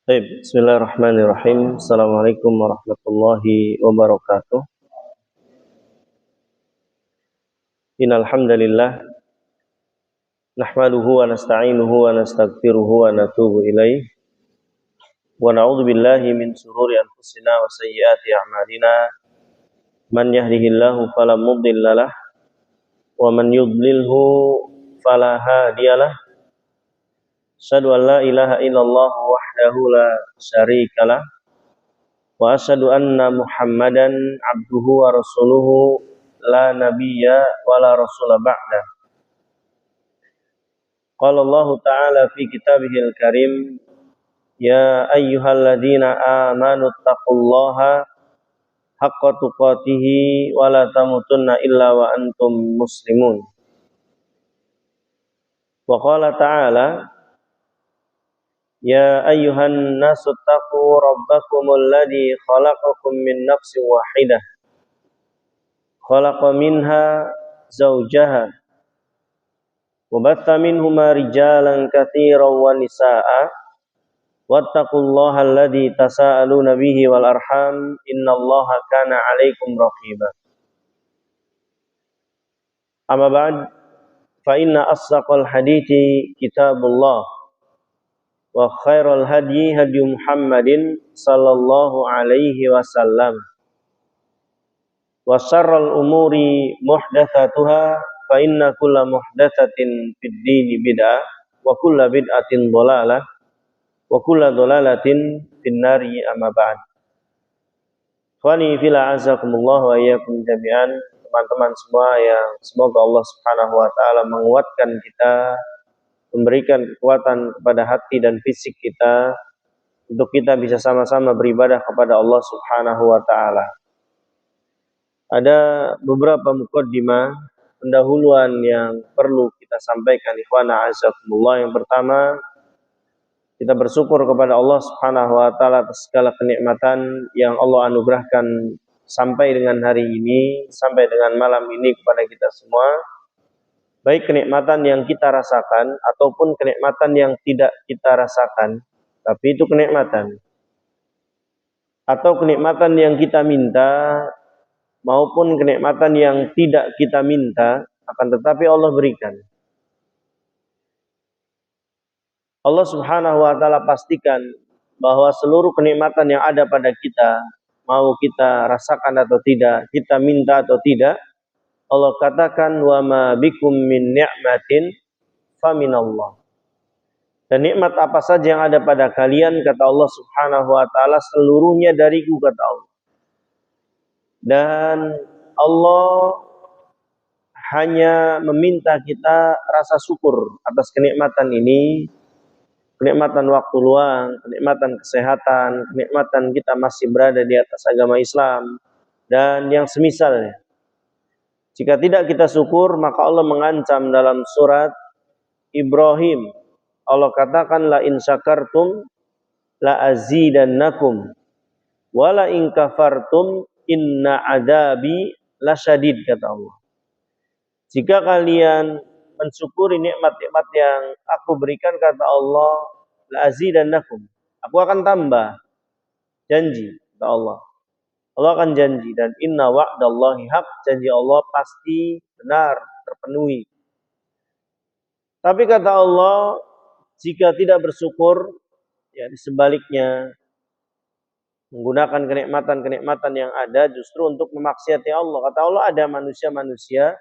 Baik, bismillahirrahmanirrahim. Assalamualaikum warahmatullahi wabarakatuh. Innal hamdalillah nahmaduhu wa nasta'inuhu wa nastaghfiruhu wa natubu ilaih. Wa na'udzu billahi min shururi anfusina wa sayyiati a'malina. Man yahdihillahu fala mudhillalah wa man yudlilhu fala hadiyalah. Asyhadu an la ilaha illallah wahdahu la syarikalah wa asyhadu anna Muhammadan abduhu wa rasuluhu la nabiyya wa la rasula ba'da. Qala Allah ta'ala fi kitabihil karim, ya ayyuhalladzina amanu taqullaha haqqa tuqatihi wa la tamutunna illa wa antum muslimun. Wa qala ta'ala, ya ayyuhan nasu taqu rabbakumul ladzi khalaqakum min nafsin wahidah khalaqa minha zawjaha wa batha minhuma rijalan katsiran wa nisaa'a wattaqullaha alladzi tasaaluna bihi wal arham innallaha kana 'alaikum raqiba. Amma ba'd, fa inna asdaqal hadithi kitabullah wa khairal hadyi hadyu Muhammadin sallallahu alaihi wasallam wa syarrul umuri muhdatsatuha fa inna kulla muhdatsatin fid dini bid'ah wa kulla bid'atin dhalalah wa kulla dhalalatin finnari amma ba'd. Ikhwani fillah azakumullah wa iyyakum jami'an. Teman-teman semua yang semoga Allah Subhanahu wa taala menguatkan kita, memberikan kekuatan kepada hati dan fisik kita untuk kita bisa sama-sama beribadah kepada Allah Subhanahu wa taala. Ada beberapa muqaddimah pendahuluan yang perlu kita sampaikan ikhwana azakumullah. Yang pertama, kita bersyukur kepada Allah Subhanahu wa taala atas segala kenikmatan yang Allah anugerahkan sampai dengan hari ini, sampai dengan malam ini kepada kita semua. Baik kenikmatan yang kita rasakan ataupun kenikmatan yang tidak kita rasakan, tapi itu kenikmatan. Atau kenikmatan yang kita minta maupun kenikmatan yang tidak kita minta, akan tetapi Allah berikan. Allah Subhanahu wa taala pastikan bahwa seluruh kenikmatan yang ada pada kita, mau kita rasakan atau tidak, kita minta atau tidak, Allah katakan wa ma bikum min ni'matin faminallah. Dan nikmat apa saja yang ada pada kalian, kata Allah Subhanahu wa taala, seluruhnya dariku, kata Allah. Dan Allah hanya meminta kita rasa syukur atas kenikmatan ini. Kenikmatan waktu luang, kenikmatan kesehatan, kenikmatan kita masih berada di atas agama Islam, dan yang semisalnya. Jika tidak kita syukur, maka Allah mengancam dalam surat Ibrahim. Allah katakan, la in syakartum la azidannakum wa la in kafartum inna adabi lasyadid, kata Allah. Jika kalian mensyukuri nikmat-nikmat yang aku berikan, kata Allah, la azidannakum, aku akan tambah. Janji, kata Allah. Allah akan janji, dan inna wa'dallahi haq, janji Allah pasti benar, terpenuhi. Tapi kata Allah, jika tidak bersyukur, ya sebaliknya, menggunakan kenikmatan-kenikmatan yang ada justru untuk memaksiati Allah. Kata Allah, ada manusia-manusia,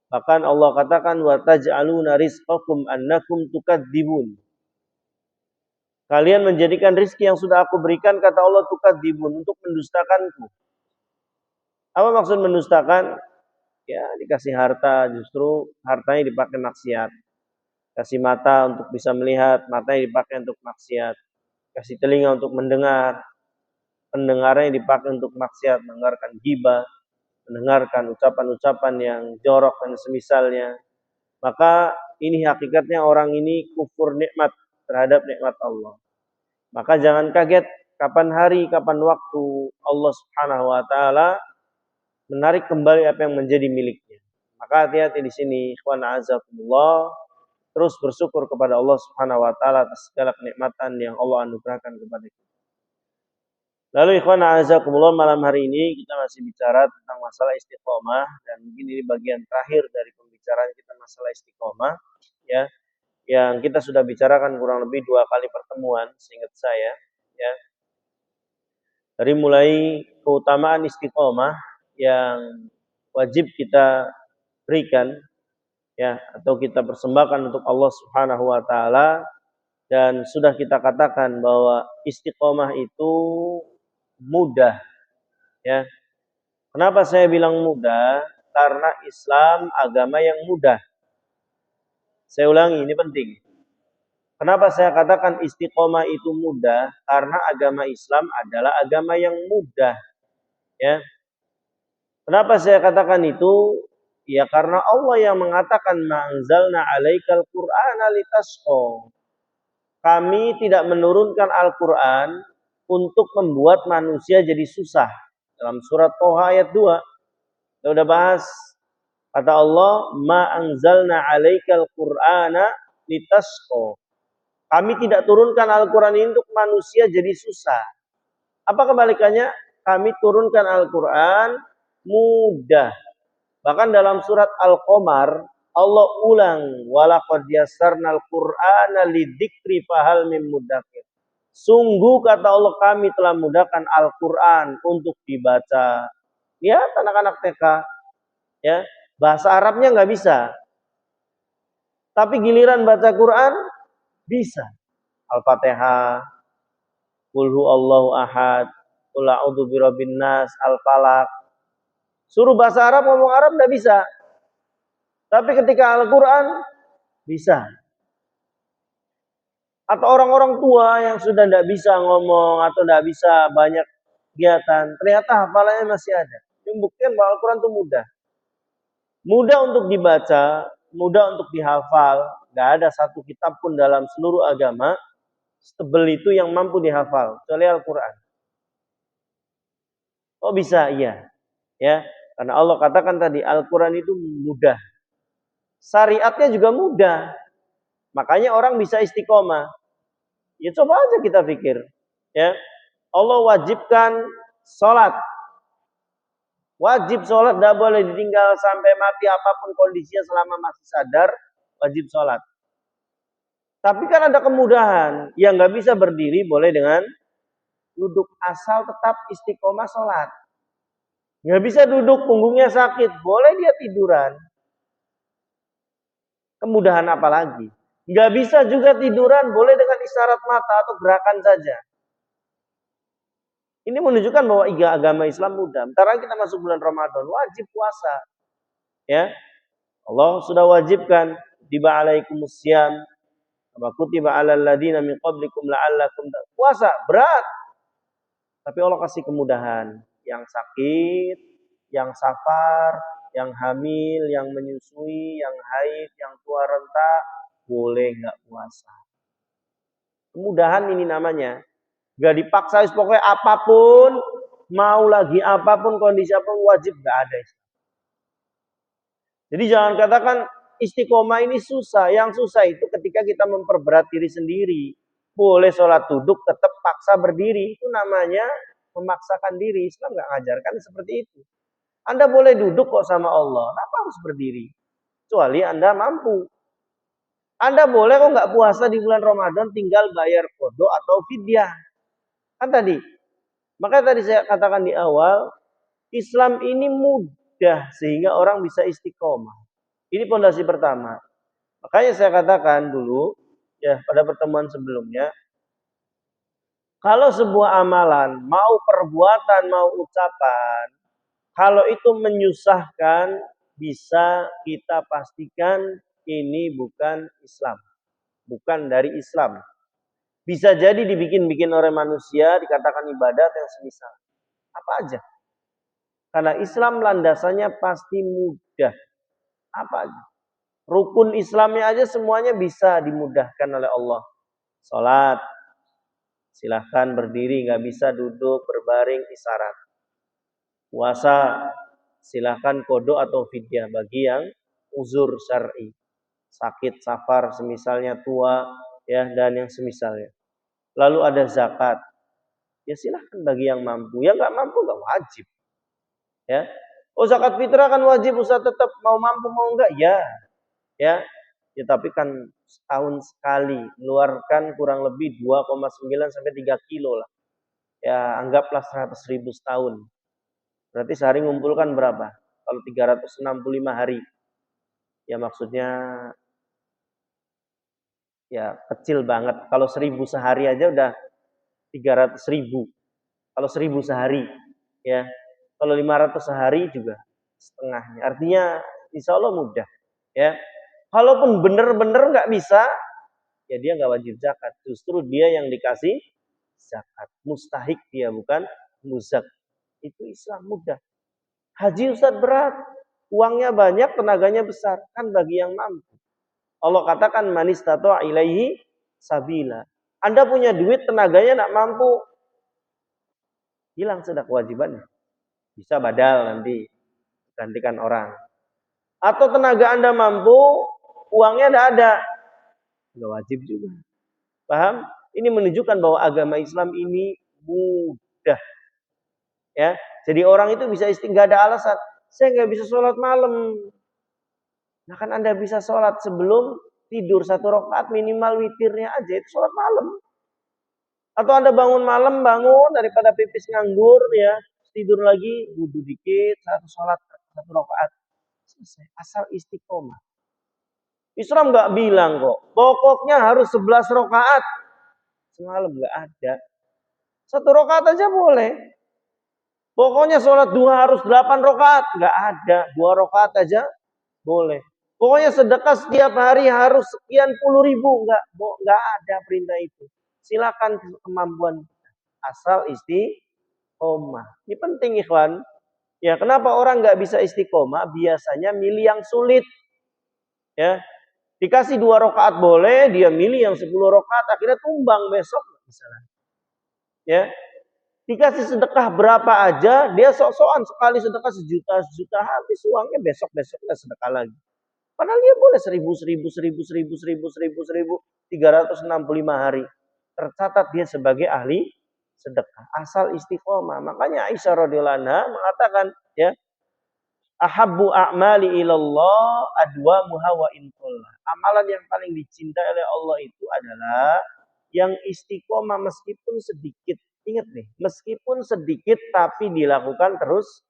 bahkan Allah katakan, wa taj'aluna rizqakum annakum tukadzibun. Kalian menjadikan rizki yang sudah aku berikan, kata Allah, tukadzibun, untuk mendustakanku. Apa maksud mendustakan? Ya, dikasih harta, justru hartanya dipakai maksiat. Kasih mata untuk bisa melihat, matanya dipakai untuk maksiat. Kasih telinga untuk mendengar, pendengarannya dipakai untuk maksiat, mendengarkan ghibah, mendengarkan ucapan-ucapan yang jorok dan semisalnya. Maka ini hakikatnya orang ini kufur nikmat terhadap nikmat Allah. Maka jangan kaget kapan hari, kapan waktu Allah Subhanahu wa taala menarik kembali apa yang menjadi miliknya. Maka hati-hati di sini, ikhwan azakumullah. terus bersyukur kepada Allah Subhanahu wa taala atas segala kenikmatan yang Allah anugerahkan kepada kita. Lalu ikhwan a'azakumullah, malam hari ini kita masih bicara tentang masalah istiqomah, dan mungkin ini bagian terakhir dari pembicaraan kita masalah istiqomah ya, yang kita sudah bicarakan kurang lebih 2 kali pertemuan seingat saya ya. Dari mulai keutamaan istiqomah yang wajib kita berikan ya, atau kita persembahkan untuk Allah Subhanahu wa taala, dan sudah kita katakan bahwa istiqomah itu mudah ya. Kenapa saya bilang mudah? Karena Islam agama yang mudah. Saya ulangi, ini penting. Kenapa saya katakan istiqomah itu mudah? Karena agama Islam adalah agama yang mudah ya. Kenapa saya katakan itu? Ya karena Allah yang mengatakan ma'anzalna 'alaikal qur'ana litasqa. Kami tidak menurunkan Al-Qur'an untuk membuat manusia jadi susah. Dalam surat Toha ayat 2 kita udah bahas, kata Allah, ma'anzalna 'alaikal qur'ana litasqa. Kami tidak turunkan Al-Qur'an ini untuk manusia jadi susah. Apa kebalikannya? Kami turunkan Al-Qur'an mudah. Bahkan dalam surat Al-Qamar Allah ulang, walaqad yassarnal qur'ana lidzikri fahal mim mudzakir. Sungguh kata Allah, kami telah mudahkan Al-Qur'an untuk dibaca. Ya, anak-anak TK ya, bahasa Arabnya nggak bisa. Tapi giliran baca Quran bisa. Al-Fatihah, Qul huwallahu ahad, Qul a'udzu birabbin nas, Al-Falaq. Suruh bahasa Arab, ngomong Arab nggak bisa. Tapi ketika Al-Quran bisa. Atau orang-orang tua yang sudah tidak bisa ngomong atau tidak bisa banyak kegiatan, ternyata hafalannya masih ada. Ini buktikan bahwa Al-Quran itu mudah. Mudah untuk dibaca, mudah untuk dihafal. Gak ada satu kitab pun dalam seluruh agama setebel itu yang mampu dihafal, kecuali Al-Quran. Oh bisa? Iya. Ya, karena Allah katakan tadi Al-Quran itu mudah. Syariatnya juga mudah. Makanya orang bisa istiqomah. Ya coba aja kita pikir. Ya, Allah wajibkan sholat. Wajib sholat, tidak boleh ditinggal sampai mati apapun kondisinya, selama masih sadar wajib sholat. Tapi kan ada kemudahan. Yang nggak bisa berdiri boleh dengan duduk, asal tetap istiqomah sholat. Nggak bisa duduk, punggungnya sakit, boleh dia tiduran. Kemudahan apa lagi? Nggak bisa juga tiduran, boleh dengan isyarat mata atau gerakan saja. Ini menunjukkan bahwa agama Islam mudah. Sekarang kita masuk bulan Ramadan, wajib puasa. Ya, Allah sudah wajibkan, kutiba alaikumussyam, wa kutiba alal ladzina min qablikum la'allakum puasa berat. Tapi Allah kasih kemudahan. Yang sakit, yang safar, yang hamil, yang menyusui, yang haid, yang tua renta, boleh nggak puasa. Kemudahan ini namanya. Nggak dipaksa, pokoknya apapun, mau lagi apapun, kondisi apapun, wajib, nggak ada. Jadi jangan katakan istiqomah ini susah. Yang susah itu ketika kita memperberat diri sendiri. Boleh sholat duduk, tetap paksa berdiri. Itu namanya memaksakan diri. Islam nggak ngajarkan seperti itu. Anda boleh duduk kok sama Allah. Kenapa harus berdiri? Kecuali Anda mampu. Anda boleh kok nggak puasa di bulan Ramadan, tinggal bayar qada atau fidyah. Kan tadi. Makanya tadi saya katakan di awal, Islam ini mudah sehingga orang bisa istiqomah. Ini pondasi pertama. Makanya saya katakan dulu, ya pada pertemuan sebelumnya, kalau sebuah amalan, mau perbuatan, mau ucapan, kalau itu menyusahkan, bisa kita pastikan ini bukan Islam. Bukan dari Islam. Bisa jadi dibikin-bikin oleh manusia, dikatakan ibadat yang semisal. Apa aja. Karena Islam landasannya pasti mudah. Apa aja. Rukun Islamnya aja semuanya bisa dimudahkan oleh Allah. Salat, silahkan berdiri, nggak bisa duduk, berbaring, isyarat. Puasa, silahkan qada atau fidyah bagi yang uzur syar'i. sakit, safar, semisalnya tua, ya, dan yang semisalnya. Lalu ada zakat. Ya silahkan bagi yang mampu. Yang nggak mampu nggak wajib. Ya. Oh zakat fitrah kan wajib, Ustaz, tetap mau mampu mau enggak? Ya. Ya. Ya tapi kan setahun sekali mengeluarkan kurang lebih 2,9 sampai 3 kilo lah. Ya anggaplah 100.000 setahun. Berarti sehari ngumpulkan berapa? Kalau 365 hari. Ya maksudnya ya kecil banget. Kalau 1.000 sehari aja udah 300.000. Kalau 1.000 sehari, ya. Kalau 500 sehari juga setengahnya. Artinya insya Allah mudah, ya. Kalaupun benar-benar nggak bisa, ya dia nggak wajib zakat. Justru dia yang dikasih zakat. Mustahik dia, bukan muzak. Itu Islam mudah. Haji Ustaz berat. Uangnya banyak, tenaganya besar. Kan bagi yang mampu. Allah katakan manis tato ilaihi sabila. Anda punya duit, tenaganya tidak mampu. Hilang sudah kewajibannya. Bisa badal nanti. Gantikan orang. Atau tenaga Anda mampu, uangnya tidak ada. Tidak wajib juga. Paham? Ini menunjukkan bahwa agama Islam ini mudah. Ya, jadi orang itu bisa nggak ada alasan. Saya nggak bisa sholat malam. Nah kan Anda bisa sholat sebelum tidur 1 rakaat minimal witirnya aja itu sholat malam. Atau Anda bangun malam daripada pipis nganggur ya tidur lagi wudu dikit sholat 1 rakaat selesai asal istiqomah. Islam nggak bilang kok pokoknya harus 11 rakaat semalam nggak ada 1 rakaat aja boleh. Pokoknya sholat duha harus 8 rakaat. Nggak ada. 2 rakaat aja boleh. Pokoknya sedekah setiap hari harus sekian puluh ribu. Nggak ada perintah itu. Silakan kemampuan. Asal istiqomah. Ini penting ikhwan. Ya, kenapa orang nggak bisa istiqomah? Biasanya milih yang sulit. Ya, dikasih 2 rakaat boleh, dia milih yang 10 rakaat. Akhirnya tumbang besok. Misalnya. Ya, dikasih sedekah berapa aja, dia sok-sokan sekali sedekah sejuta habis uangnya besok-besok nggak sedekah lagi. Padahal dia boleh 365 hari. Tercatat dia sebagai ahli sedekah. Asal istiqomah. Makanya Aisyah radhiyallahu anha mengatakan, ya, ahabbu a'mali ilallah adwamuha wa intullah. Amalan yang paling dicintai oleh Allah itu adalah yang istiqomah meskipun sedikit. Ingat nih, meskipun sedikit tapi dilakukan terus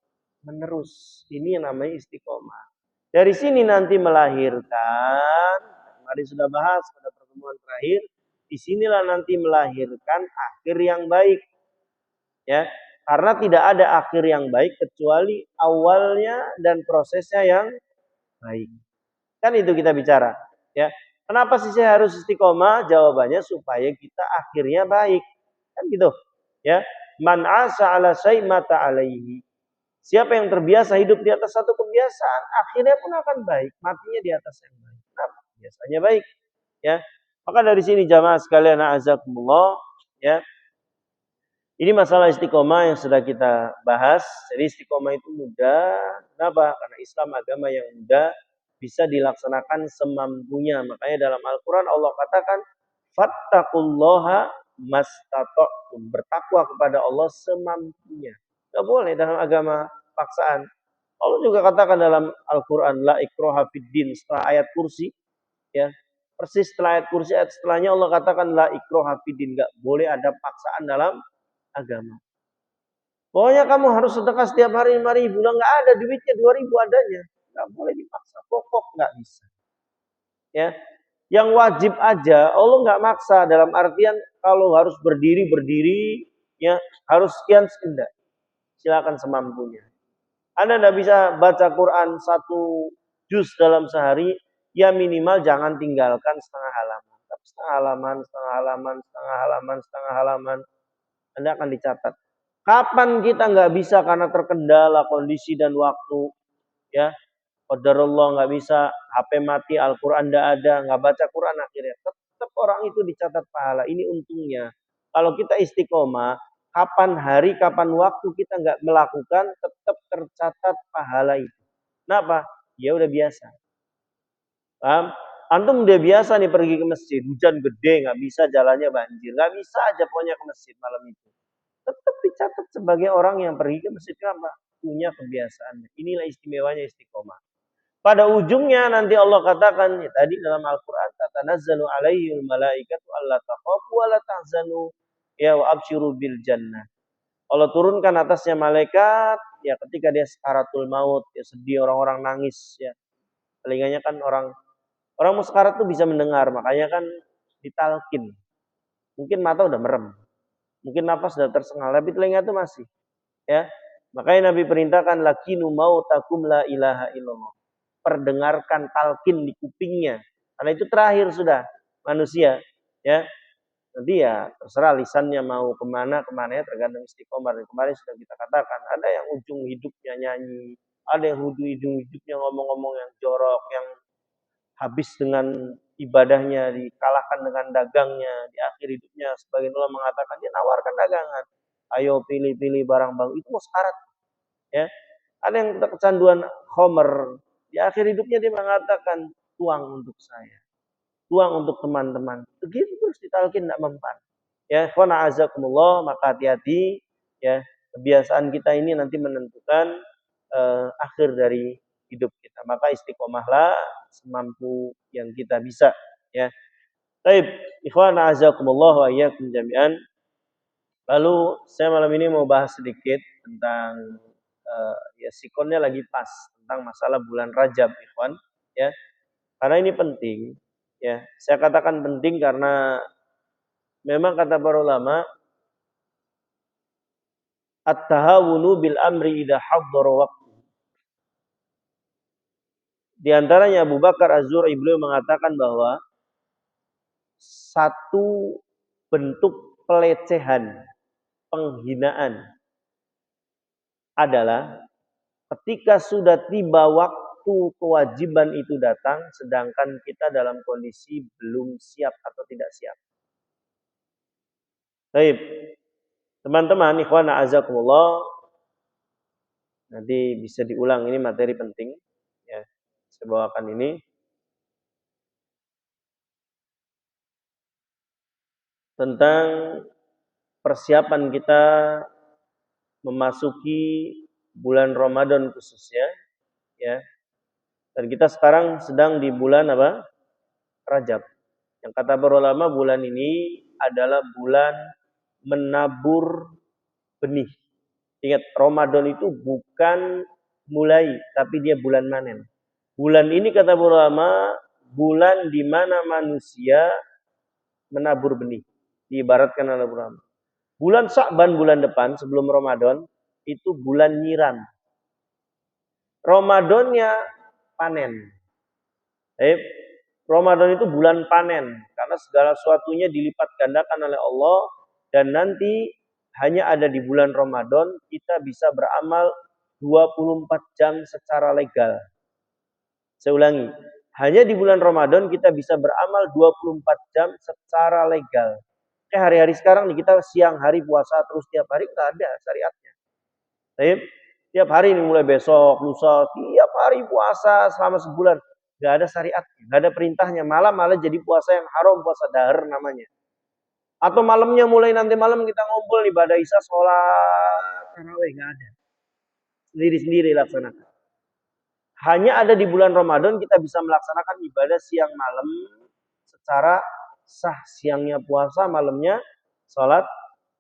menerus. Ini yang namanya istiqomah. Dari sini nanti melahirkan, kemarin sudah bahas pada pertemuan terakhir, disinilah nanti melahirkan akhir yang baik. Ya, karena tidak ada akhir yang baik kecuali awalnya dan prosesnya yang baik. Kan itu kita bicara. Ya, kenapa sih saya harus istiqomah? Jawabannya supaya kita akhirnya baik. Kan gitu. Ya, man asa ala syai' mata alaihi. Siapa yang terbiasa hidup di atas satu kebiasaan, akhirnya pun akan baik, matinya di atas yang baik. Kenapa? Biasanya baik. Ya. Maka dari sini jamaah sekalian a'azakumullah, ya. Ini masalah istiqomah yang sudah kita bahas. Jadi istiqomah itu mudah. Kenapa? Karena Islam agama yang mudah, bisa dilaksanakan semampunya. Makanya dalam Al-Quran Allah katakan, fattaqullaha mastata'tum. Bertakwa kepada Allah semampunya. Tidak boleh dalam agama paksaan. Allah juga katakan dalam Al-Quran, la ikraha fid din, setelah ayat kursi, ya, persis setelah ayat kursi, ayat setelahnya Allah katakan la ikraha fid din, nggak boleh ada paksaan dalam agama. Pokoknya kamu harus sedekah setiap hari 5.000, nggak ada duitnya 2.000 adanya, nggak boleh dipaksa, pokok nggak bisa. Ya, yang wajib aja Allah nggak maksa dalam artian kalau harus berdiri, ya harus sekian sekian. Silakan semampunya. Anda tidak bisa baca Quran 1 juz dalam sehari, ya minimal jangan tinggalkan setengah halaman. Setengah halaman, setengah halaman, setengah halaman, setengah halaman. Anda akan dicatat. Kapan kita nggak bisa karena terkendala kondisi dan waktu, ya, qadarullah nggak bisa, HP mati, Al-Quran tidak ada, nggak baca Quran akhirnya. Tetap orang itu dicatat pahala. Ini untungnya. Kalau kita istiqomah, kapan hari, kapan waktu kita nggak melakukan, tetap tercatat pahala itu. Kenapa? Ya udah biasa. Paham? Antum udah biasa nih pergi ke masjid, hujan gede, nggak bisa jalannya banjir, nggak bisa aja pokoknya ke masjid malam itu. Tetap dicatat sebagai orang yang pergi ke masjid, kenapa? Punya kebiasaan. Inilah istimewanya istiqomah. Pada ujungnya nanti Allah katakan ya, tadi dalam Al-Quran, tatanazzalu alaihil malaikatu alla takhafu wa la tahzanu ya wa absyiru bil jannah. Allah turunkan atasnya malaikat ya ketika dia sakaratul maut, ya sedih, orang-orang nangis ya. Telinganya kan orang mau sekarat tuh bisa mendengar, makanya kan ditalkin. Mungkin mata udah merem, mungkin nafas sudah tersengal, tapi telinga itu masih ya. Makanya Nabi perintahkan lakinu mautakum la ilaha illallah. Perdengarkan talkin di kupingnya. Karena itu terakhir sudah manusia ya. Nanti ya terserah lisannya mau kemana ya tergantung istiqomah. Kemarin sudah kita katakan ada yang ujung hidupnya nyanyi, ada yang ujung hidupnya ngomong-ngomong yang jorok, yang habis dengan ibadahnya dikalahkan dengan dagangnya. Di akhir hidupnya sebagian ulama mengatakan dia nawarkan dagangan. Ayo pilih-pilih barang baru, itu mau sekarat ya. Ada yang kecanduan homer, di akhir hidupnya dia mengatakan tuang untuk saya, tuang untuk teman-teman. Begitu terus ditalkin tidak mempan. Ya, khana azakumullah, maka hati-hati ya, kebiasaan kita ini nanti menentukan akhir dari hidup kita. Maka istiqomahlah semampu yang kita bisa ya. Baik, ikhwan azakumullah wa iyyakum jami'an. Lalu saya malam ini mau bahas sedikit tentang ya sikonnya lagi pas tentang masalah bulan Rajab, ikhwan ya. Karena ini penting ya. Saya katakan penting karena memang kata para ulama at-tahawunu bil amri idza haddara waqtu. Di antaranya Abu Bakar Az-Zur'i beliau mengatakan bahwa satu bentuk pelecehan, penghinaan adalah ketika sudah tiba waktu kewajiban itu datang, sedangkan kita dalam kondisi belum siap atau tidak siap. Baik, teman-teman, ikhwan a'azakumullah, nanti bisa diulang, ini materi penting. Ya, saya bawakan ini. Tentang persiapan kita memasuki bulan Ramadan khususnya. Ya, dan kita sekarang sedang di bulan apa? Rajab. Yang kata para ulama bulan ini adalah bulan menabur benih. Ingat, Ramadan itu bukan mulai, tapi dia bulan panen. Bulan ini kata para ulama, bulan di mana manusia menabur benih. Diibaratkan oleh ulama. Bulan Sya'ban bulan depan sebelum Ramadan itu bulan nyiram. Ramadannya panen. Ramadan itu bulan panen karena segala sesuatunya dilipat gandakan oleh Allah dan nanti hanya ada di bulan Ramadan kita bisa beramal 24 jam secara legal. Saya ulangi, hanya di bulan Ramadan kita bisa beramal 24 jam secara legal. Kayak hari-hari sekarang nih kita siang hari puasa terus tiap hari nggak ada syariatnya. Tiap hari ini mulai besok, lusa, tiap hari puasa selama sebulan. Nggak ada syariatnya, nggak ada perintahnya. Malah jadi puasa yang haram, puasa dahar namanya. Atau malamnya mulai nanti malam kita ngumpul ibadah isya, sholat tarawih, nggak ada. Sendiri-sendiri laksanakan. Hanya ada di bulan Ramadan kita bisa melaksanakan ibadah siang malam secara sah. Siangnya puasa, malamnya sholat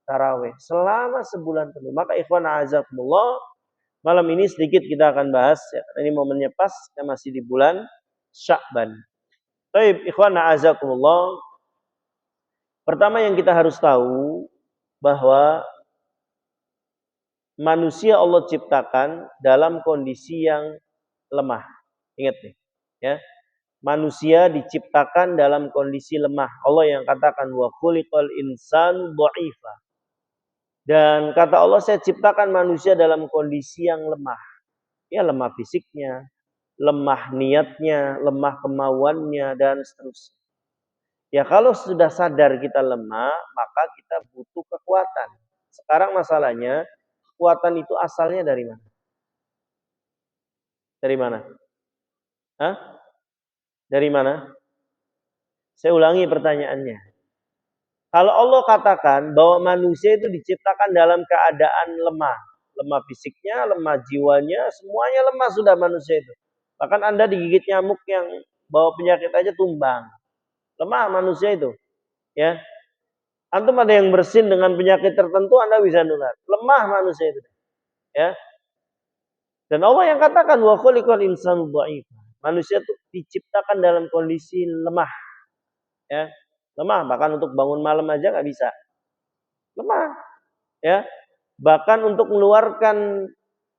tarawih selama sebulan penuh. Maka ikhwan a'azakumullah, malam ini sedikit kita akan bahas ya. Ini momennya pas, kita masih di bulan Sya'ban. Baik, ikhwan a'azakumullah. Pertama yang kita harus tahu bahwa manusia Allah ciptakan dalam kondisi yang lemah. Ingat nih, ya. Manusia diciptakan dalam kondisi lemah. Allah yang katakan wa khuliqal insanu dha'ifa. Dan kata Allah, saya ciptakan manusia dalam kondisi yang lemah. Ya, lemah fisiknya, lemah niatnya, lemah kemauannya, dan seterusnya. Ya, kalau sudah sadar kita lemah, maka kita butuh kekuatan. Sekarang masalahnya, kekuatan itu asalnya dari mana? Dari mana? Hah? Dari mana? Saya ulangi pertanyaannya. Kalau Allah katakan bahwa manusia itu diciptakan dalam keadaan lemah. Lemah fisiknya, lemah jiwanya, semuanya lemah sudah manusia itu. Bahkan Anda digigit nyamuk yang bawa penyakit aja tumbang. Lemah manusia itu. Ya. Antum ada yang bersin dengan penyakit tertentu Anda bisa nular. Lemah manusia itu. Ya. Dan Allah yang katakan wa khuliqal insanu dha'ifa. Manusia itu diciptakan dalam kondisi lemah. Ya. Lemah, bahkan untuk bangun malam aja nggak bisa. Lemah, ya. Bahkan untuk mengeluarkan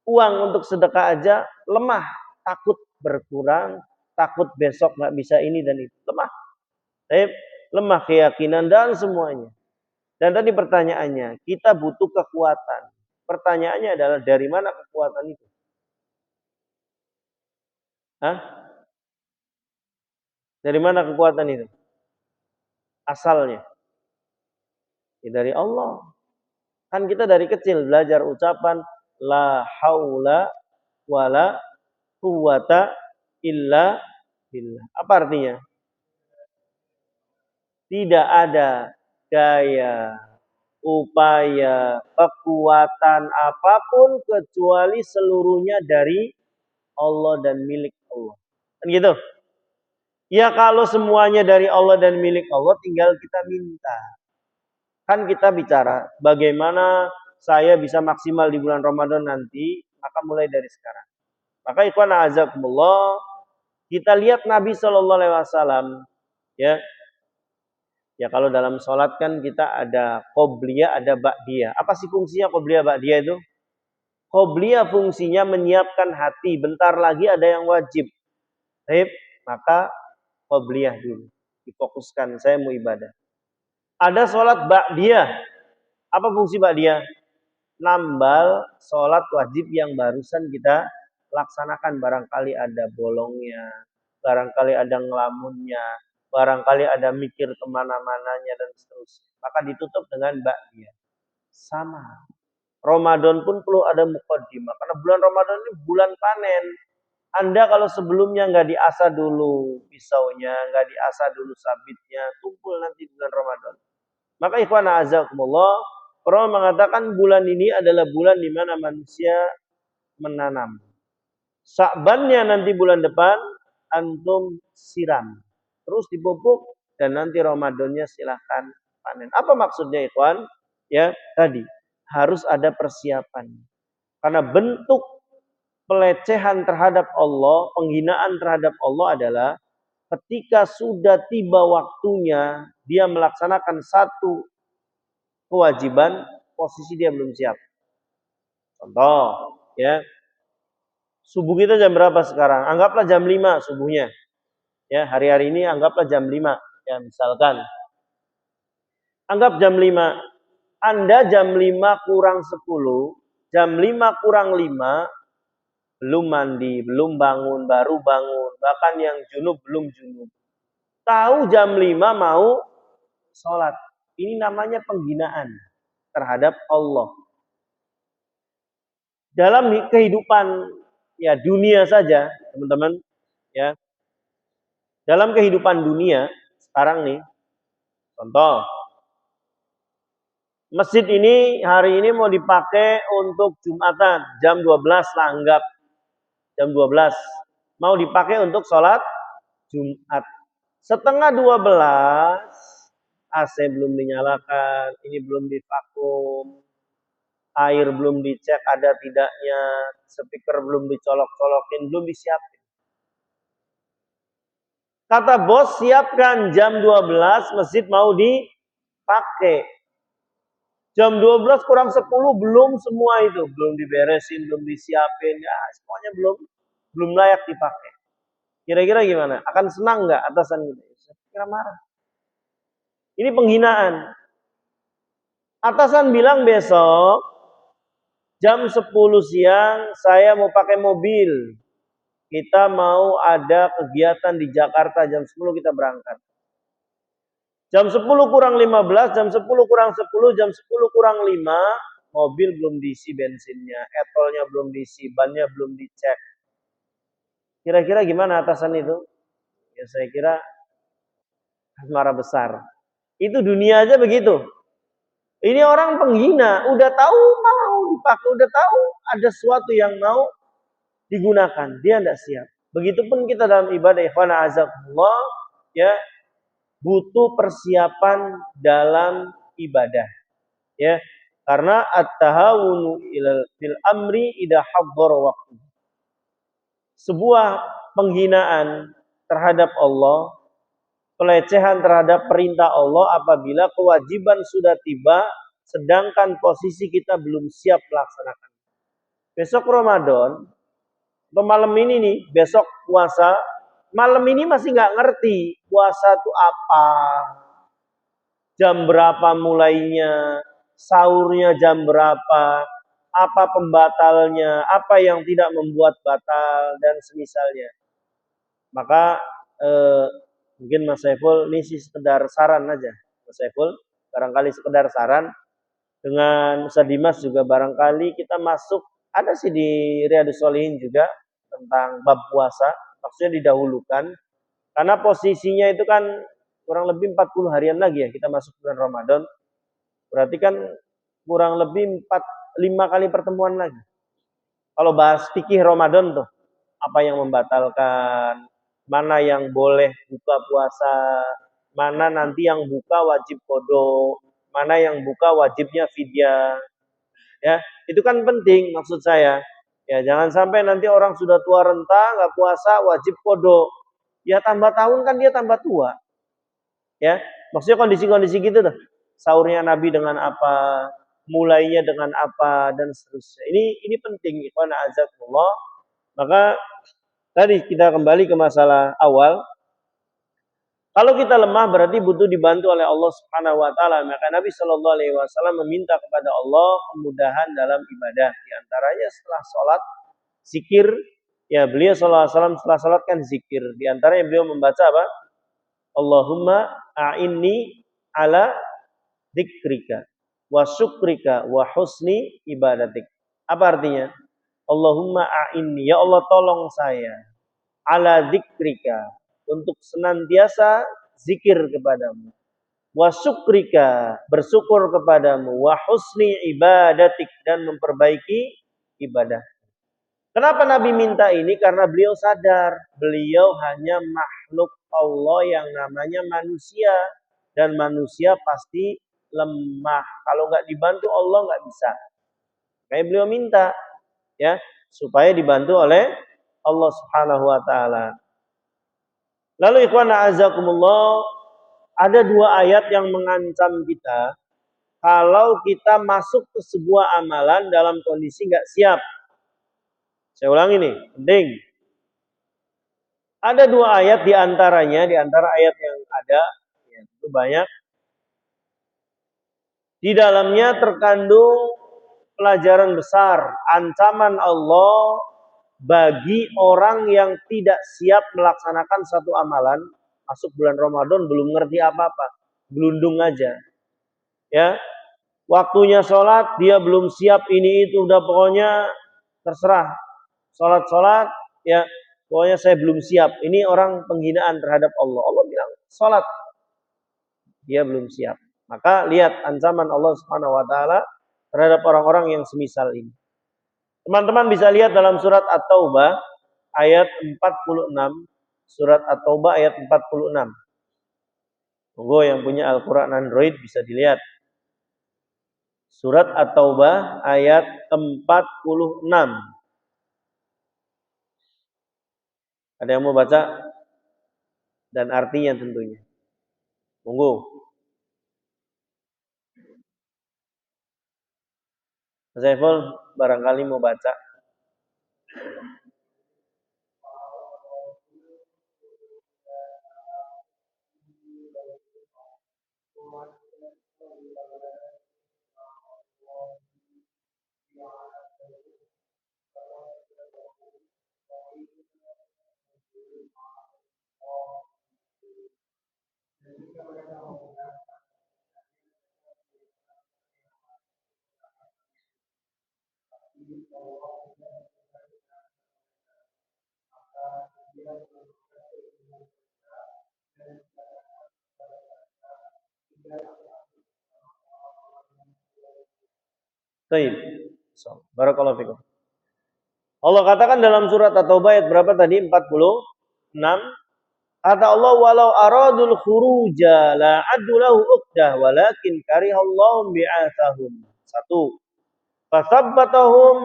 uang untuk sedekah aja lemah, takut berkurang, takut besok nggak bisa ini dan itu. Lemah. Lemah keyakinan dan semuanya. Dan tadi pertanyaannya, kita butuh kekuatan. Pertanyaannya adalah dari mana kekuatan itu? Hah? Dari mana kekuatan itu? Asalnya. Ya dari Allah. Kan kita dari kecil belajar ucapan la haula wala quwata illa billah. Apa artinya? Tidak ada daya, upaya, kekuatan apapun kecuali seluruhnya dari Allah dan milik Allah. Kan gitu? Ya kalau semuanya dari Allah dan milik Allah tinggal kita minta. Kan kita bicara bagaimana saya bisa maksimal di bulan Ramadan nanti, maka mulai dari sekarang. Maka ikhwan a'azakumullah, kita lihat Nabi Shallallahu alaihi wasallam ya. Ya kalau dalam sholat kan kita ada qobliyah, ada ba'diyah. Apa sih fungsinya qobliyah ba'diyah itu? Qobliyah fungsinya menyiapkan hati, bentar lagi ada yang wajib. Baik, maka qobliyah dulu. Difokuskan, saya mau ibadah. Ada sholat ba'diyah. Apa fungsi ba'diyah? Nambal sholat wajib yang barusan kita laksanakan. Barangkali ada bolongnya, barangkali ada ngelamunnya, barangkali ada mikir kemana-mananya dan seterusnya. Maka ditutup dengan ba'diyah. Sama. Ramadan pun perlu ada muqaddimah. Karena bulan Ramadan ini bulan panen. Anda kalau sebelumnya nggak diasah dulu pisaunya, nggak diasah dulu sabitnya, tumpul nanti bulan Ramadan. Maka ikhwan a'azakumullah, Quran mengatakan bulan ini adalah bulan di mana manusia menanam. Sa'bannya nanti bulan depan antum siram. Terus dipupuk dan nanti Ramadannya silahkan panen. Apa maksudnya ikhwan? Ya, tadi harus ada persiapan. Karena bentuk pelecehan terhadap Allah, penghinaan terhadap Allah adalah ketika sudah tiba waktunya dia melaksanakan satu kewajiban, posisi dia belum siap. Contoh, ya. Subuh kita jam berapa sekarang? Anggaplah jam 5 subuhnya. Ya, hari-hari ini anggaplah jam 5. Ya, misalkan. Anggap jam 5. Anda jam 5 kurang 10, jam 5 kurang 5, belum mandi, belum bangun, baru bangun. Bahkan yang junub belum junub. Tahu jam 5 mau sholat. Ini namanya penghinaan terhadap Allah. Dalam kehidupan ya dunia saja, teman-teman, ya. Dalam kehidupan dunia sekarang nih, contoh, masjid ini hari ini mau dipakai untuk Jumatan, jam 12 lah anggap. Jam 12 mau dipakai untuk sholat Jumat. Setengah 12 AC belum dinyalakan, ini belum divakum, air belum dicek ada tidaknya, speaker belum dicolok-colokin, belum disiapin. Kata bos siapkan jam 12 masjid mau dipakai. Jam 12 kurang 10 belum semua itu, belum diberesin, belum disiapin, ya semuanya belum layak dipakai. Kira-kira gimana? Akan senang nggak atasan gitu? Saya kira marah. Ini penghinaan. Atasan bilang besok jam 10 siang saya mau pakai mobil. Kita mau ada kegiatan di Jakarta jam 10 kita berangkat. Jam 10 kurang 15, jam 10 kurang 10, jam 10 kurang 5, mobil belum diisi bensinnya, etolnya belum diisi, bannya belum dicek. Kira-kira gimana atasan itu? Ya saya kira asmara besar. Itu dunia aja begitu. Ini orang penghina, udah tahu mau dipakai, udah tahu ada sesuatu yang mau digunakan, dia tidak siap. Begitupun kita dalam ibadah, ikhwan azakumullah, ya, butuh persiapan dalam ibadah, ya. Karena at-tahawunu fil amri idza haddara waktu. Sebuah penghinaan terhadap Allah, pelecehan terhadap perintah Allah apabila kewajiban sudah tiba sedangkan posisi kita belum siap melaksanakan. Besok Ramadan, atau malam ini nih, besok puasa, malam ini masih nggak ngerti puasa itu apa, jam berapa mulainya, sahurnya jam berapa, apa pembatalnya, apa yang tidak membuat batal, dan semisalnya. Maka mungkin Mas Saiful ini sih sekedar saran aja. Mas Saiful barangkali sekedar saran. Dengan Ustaz Dimas juga barangkali kita masuk, ada sih di Riyadhus Shalihin juga tentang bab puasa, maksudnya didahulukan. Karena posisinya itu kan kurang lebih 40 harian lagi ya kita masuk bulan Ramadan. Berarti kan kurang lebih 5 kali pertemuan lagi. Kalau bahas fikih Ramadan tuh, apa yang membatalkan, mana yang boleh buka puasa, mana nanti yang buka wajib qada, mana yang buka wajibnya fidyah. Ya, itu kan penting maksud saya. Ya, jangan sampai nanti orang sudah tua renta nggak puasa wajib qada. Ya tambah tahun kan dia tambah tua. Ya, maksudnya kondisi-kondisi gitu tuh. Sahurnya Nabi dengan apa, mulainya dengan apa, dan seterusnya. Ini penting, ikhwan azakumullah. Maka tadi kita kembali ke masalah awal. Kalau kita lemah berarti butuh dibantu oleh Allah Subhanahu wa taala. Maka Nabi Shallallahu alaihi wasallam meminta kepada Allah kemudahan dalam ibadah. Di antaranya setelah sholat zikir, ya beliau Shallallahu alaihi wasallam setelah sholat kan zikir. Di antaranya beliau membaca apa? Allahumma a'inni ala dzikrika wa syukrika wa husni ibadatik. Apa artinya? Allahumma a'inni, ya Allah tolong saya, ala dzikrika, untuk senantiasa zikir kepadamu, wa syukrika, bersyukur kepadamu, wa husni ibadatik, dan memperbaiki ibadah. Kenapa Nabi minta ini? Karena beliau sadar beliau hanya makhluk Allah yang namanya manusia, dan manusia pasti lemah. Kalau nggak dibantu Allah nggak bisa. Kayak beliau minta, ya, supaya dibantu oleh Allah Subhanahu wa taala. Lalu ikhwan a'azakumullah, ada dua ayat yang mengancam kita kalau kita masuk ke sebuah amalan dalam kondisi nggak siap. Saya ulangi nih, penting. Ada dua ayat di antaranya, di antara ayat yang ada, ya, itu banyak. Di dalamnya terkandung pelajaran besar, ancaman Allah bagi orang yang tidak siap melaksanakan satu amalan. Masuk bulan Ramadan belum ngerti apa-apa, gelundung aja. Ya, waktunya sholat dia belum siap, ini itu udah pokoknya terserah. Sholat, ya pokoknya saya belum siap. Ini orang penghinaan terhadap Allah. Allah bilang sholat, dia belum siap. Maka lihat ancaman Allah Subhanahu wa taala terhadap orang-orang yang semisal ini. Teman-teman bisa lihat dalam surat At-Taubah ayat 46. Surat At-Taubah ayat 46. Monggo yang punya Al-Quran Android bisa dilihat. Surat At-Taubah ayat 46. Ada yang mau baca? Dan artinya tentunya. Monggo. Mas Saiful barangkali mau baca. Baik. Barakallahu fikum. Allah katakan dalam surat At-Taubah ayat berapa tadi? 46. Kata Allah, walau aradul khuruja la adulahu uqdah walakin karihallahum bi'athahum. 1. Fasabbatahum.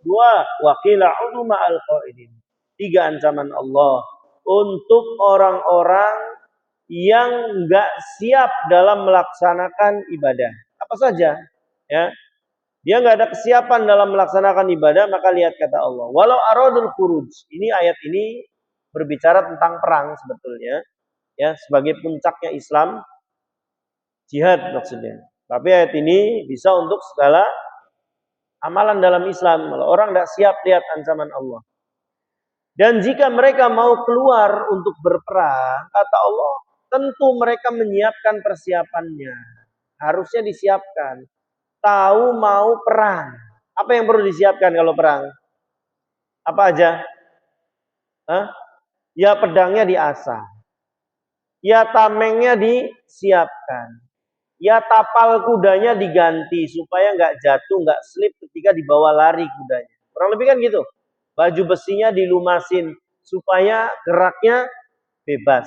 2. Wa qila udu ma'al qaidin. 3 ancaman Allah untuk orang-orang yang enggak siap dalam melaksanakan ibadah. Apa saja? Ya. Dia enggak ada kesiapan dalam melaksanakan ibadah, maka lihat kata Allah. Walau aradul khuruj. Ini ayat ini berbicara tentang perang sebetulnya. Ya, sebagai puncaknya Islam, jihad maksudnya. Tapi ayat ini bisa untuk segala amalan dalam Islam. Kalau orang tidak siap, lihat ancaman Allah. Dan jika mereka mau keluar untuk berperang, kata Allah, tentu mereka menyiapkan persiapannya. Harusnya disiapkan. Tahu mau perang. Apa yang perlu disiapkan kalau perang? Apa aja? Hah? Ya pedangnya diasah. Ya tamengnya disiapkan. Ya tapal kudanya diganti supaya nggak jatuh, nggak slip ketika dibawa lari kudanya. Kurang lebih kan gitu. Baju besinya dilumasin supaya geraknya bebas.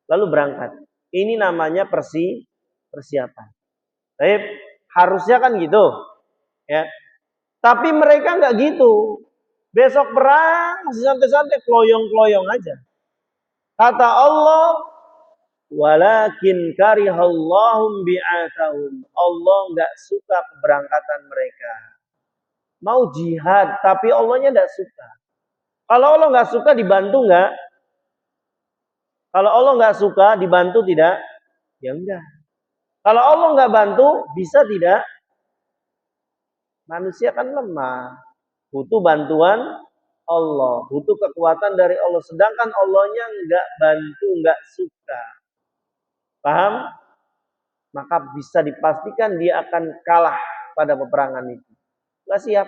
Lalu berangkat. Ini namanya persiapan. Tapi harusnya kan gitu. Ya. Tapi mereka nggak gitu. Besok perang masih santai-santai, kloyong-kloyong aja. Kata Allah, walakin karihallahum bi'atahum. Allah nggak suka keberangkatan mereka. Mau jihad, tapi Allahnya nggak suka. Kalau Allah nggak suka, dibantu nggak? Kalau Allah nggak suka, dibantu tidak? Ya enggak. Kalau Allah nggak bantu, bisa tidak? Manusia kan lemah. Butuh bantuan Allah. Butuh kekuatan dari Allah. Sedangkan Allahnya nggak bantu, nggak suka. Paham? Maka bisa dipastikan dia akan kalah pada peperangan itu. Nggak siap.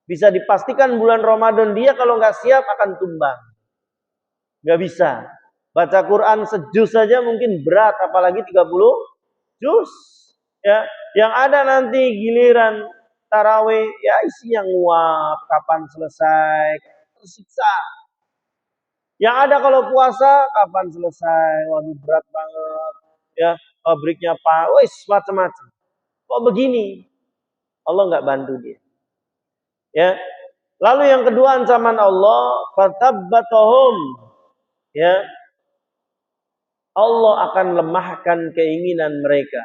Bisa dipastikan bulan Ramadan dia kalau nggak siap akan tumbang. Nggak bisa. Baca Quran sejuz saja mungkin berat, apalagi 30 juz. Ya, yang ada nanti giliran tarawih, ya isi yang nguap, kapan selesai, tersiksa. Yang ada kalau puasa, kapan selesai, waduh berat banget. Ya, pabriknya wis macam-macam. Kok begini? Allah nggak bantu dia. Ya. Lalu yang kedua ancaman Allah, fatabbatahum. Ya. Allah akan lemahkan keinginan mereka.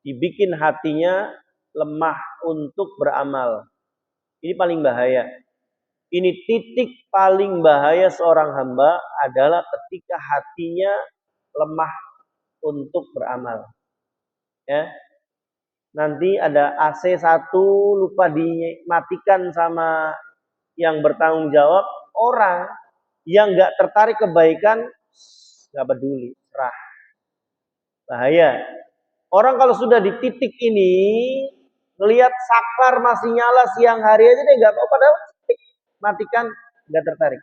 Dibikin hatinya lemah untuk beramal. Ini paling bahaya. Ini titik paling bahaya seorang hamba adalah ketika hatinya lemah untuk beramal. Ya. Nanti ada AC 1 lupa dimatikan sama yang bertanggung jawab, orang yang nggak tertarik kebaikan nggak peduli, serah. Bahaya. Orang kalau sudah di titik ini, ngelihat saklar masih nyala siang hari aja deh nggak apa-apa, padahal matikan nggak tertarik.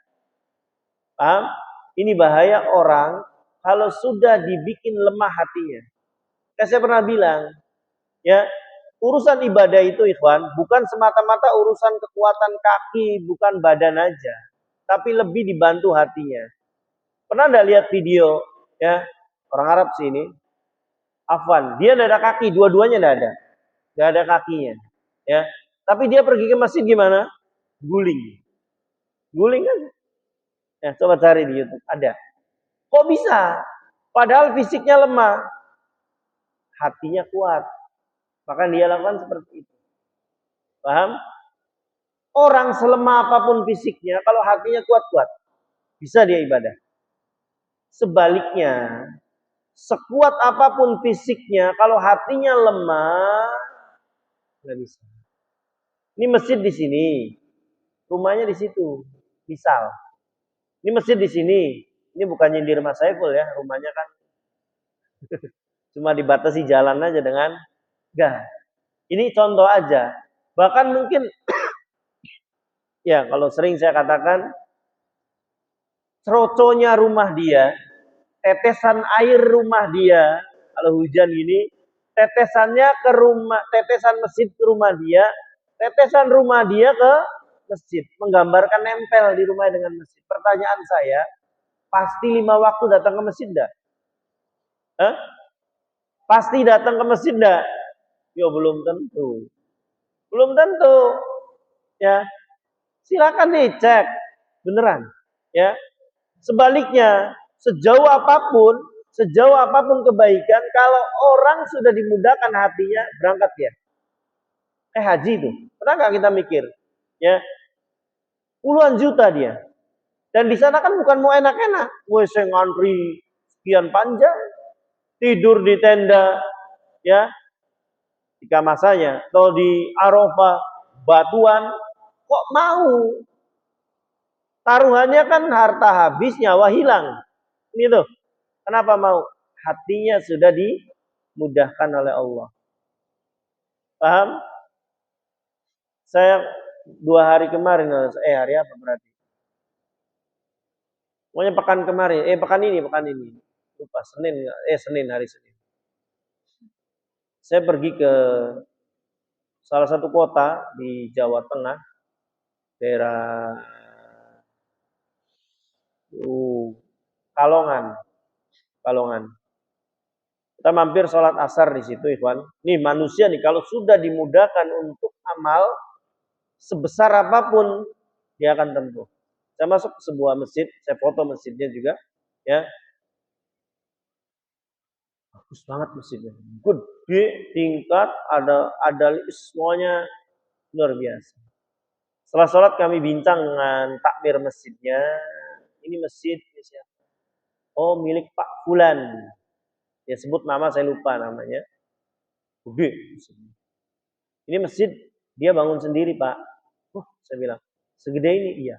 Paham? Ini bahaya orang kalau sudah dibikin lemah hatinya. Saya pernah bilang, ya urusan ibadah itu ikhwan bukan semata-mata urusan kekuatan kaki, bukan badan aja, tapi lebih dibantu hatinya. Pernah nggak lihat video ya orang Arab sini? Afwan, dia tidak ada kaki, dua-duanya tidak ada kakinya, ya. Tapi dia pergi ke masjid gimana? Guling aja. Ya, coba cari di YouTube, ada. Kok bisa? Padahal fisiknya lemah, hatinya kuat. Maka dia lakukan seperti itu. Paham? Orang selemah apapun fisiknya, kalau hatinya kuat-kuat, bisa dia ibadah. Sebaliknya, sekuat apapun fisiknya, kalau hatinya lemah, nggak bisa. Ini masjid di sini, rumahnya di situ. Misal, ini masjid di sini, ini bukan nyindir Mas Saiful ya, rumahnya kan cuma dibatasi jalan aja dengan gas. Ini contoh aja. Bahkan mungkin, ya kalau sering saya katakan, ceroconya rumah dia, tetesan air rumah dia, kalau hujan gini, tetesannya ke rumah, tetesan masjid ke rumah dia, tetesan rumah dia ke masjid, menggambarkan nempel di rumah dengan masjid. Pertanyaan saya, pasti 5 waktu datang ke masjid enggak? Pasti datang ke masjid enggak? Ya belum tentu. Belum tentu. Ya. Silakan dicek. Beneran. Ya. Sebaliknya, sejauh apapun kebaikan, kalau orang sudah dimudahkan hatinya, berangkat ya. Haji itu. Pernah nggak kita mikir? Ya. Puluhan juta dia. Dan di sana kan bukan mau enak-enak. WC ngantri sekian panjang, tidur di tenda, ya, jika masanya, atau di Arafah, batuan, kok mau? Taruhannya kan harta habis, nyawa hilang. Ini tuh, kenapa mau? Hatinya sudah dimudahkan oleh Allah. Paham? Saya 2 hari kemarin, hari apa berarti? Pokoknya pekan kemarin, pekan ini. Lupa, Senin, hari Senin. Saya pergi ke salah satu kota di Jawa Tengah, daerah Kalongan. Kita mampir sholat asar di situ, ikhwan. Nih manusia nih, kalau sudah dimudahkan untuk amal, sebesar apapun, dia akan tempuh. Saya masuk ke sebuah masjid, saya foto masjidnya juga, ya. Bagus banget masjidnya. Gede, tingkat, ada semuanya luar biasa. Setelah sholat kami bincang dengan takmir masjidnya. Ini masjid, oh milik Pak Fulan. Ya sebut nama, saya lupa namanya. Gede. Ini masjid dia bangun sendiri, Pak. Saya bilang, segede ini? Iya.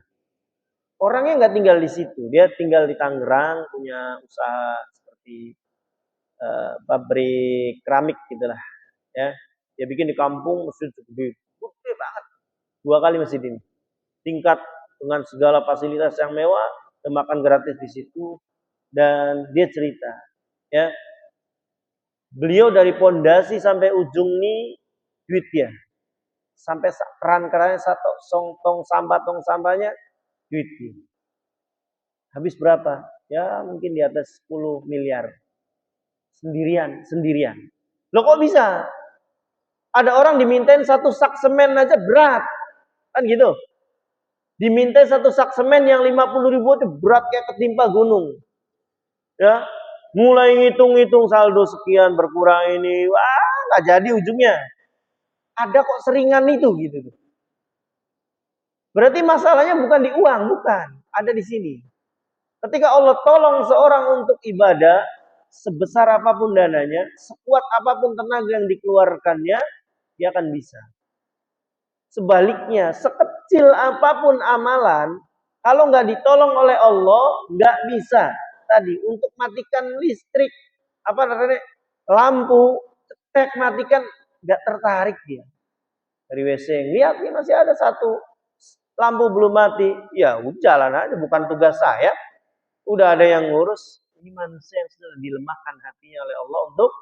Orangnya nggak tinggal di situ, dia tinggal di Tangerang, punya usaha seperti pabrik keramik gitulah, ya. Dia bikin di kampung masjid gede banget. 2 kali masjid ini. Tingkat dengan segala fasilitas yang mewah, dan makan gratis di situ. Dan dia cerita, ya. Beliau dari pondasi sampai ujung nih duit dia. Sampai keran-kerannya tong sampahnya duit dia. Habis berapa? Ya mungkin di atas 10 miliar. Sendirian. Loh kok bisa? Ada orang dimintain 1 sak semen aja berat. Kan gitu. Dimintain 1 sak semen yang 50.000 itu berat kayak ketimpa gunung. Ya, mulai ngitung-ngitung saldo sekian berkurang ini, wah nggak jadi ujungnya. Ada kok seringan itu gitu. Berarti masalahnya bukan di uang, bukan. Ada di sini. Ketika Allah tolong seorang untuk ibadah, sebesar apapun dananya, sekuat apapun tenaga yang dikeluarkannya, dia akan bisa. Sebaliknya, sekecil apapun amalan, kalau nggak ditolong oleh Allah, nggak bisa. Tadi untuk matikan listrik, lampu, cetek matikan, nggak tertarik dia. Dari WC, lihat ini masih ada 1 lampu belum mati, ya jalan aja, bukan tugas saya. Udah ada yang ngurus. Ini manusia yang sudah dilemahkan hatinya oleh Allah untuk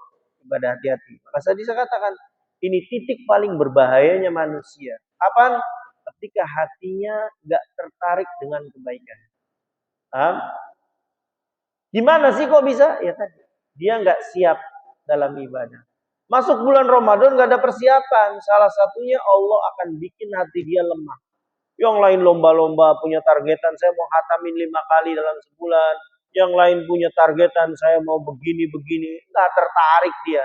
ibadah hati-hati. Maka tadi saya katakan, ini titik paling berbahayanya manusia. Kapan? Ketika hatinya gak tertarik dengan kebaikan. Paham? Gimana sih kok bisa? Ya tadi, dia gak siap dalam ibadah. Masuk bulan Ramadan gak ada persiapan. Salah satunya Allah akan bikin hati dia lemah. Yang lain lomba-lomba punya targetan, saya mau khatamin 5 kali dalam sebulan. Yang lain punya targetan, saya mau begini-begini. Nggak tertarik dia.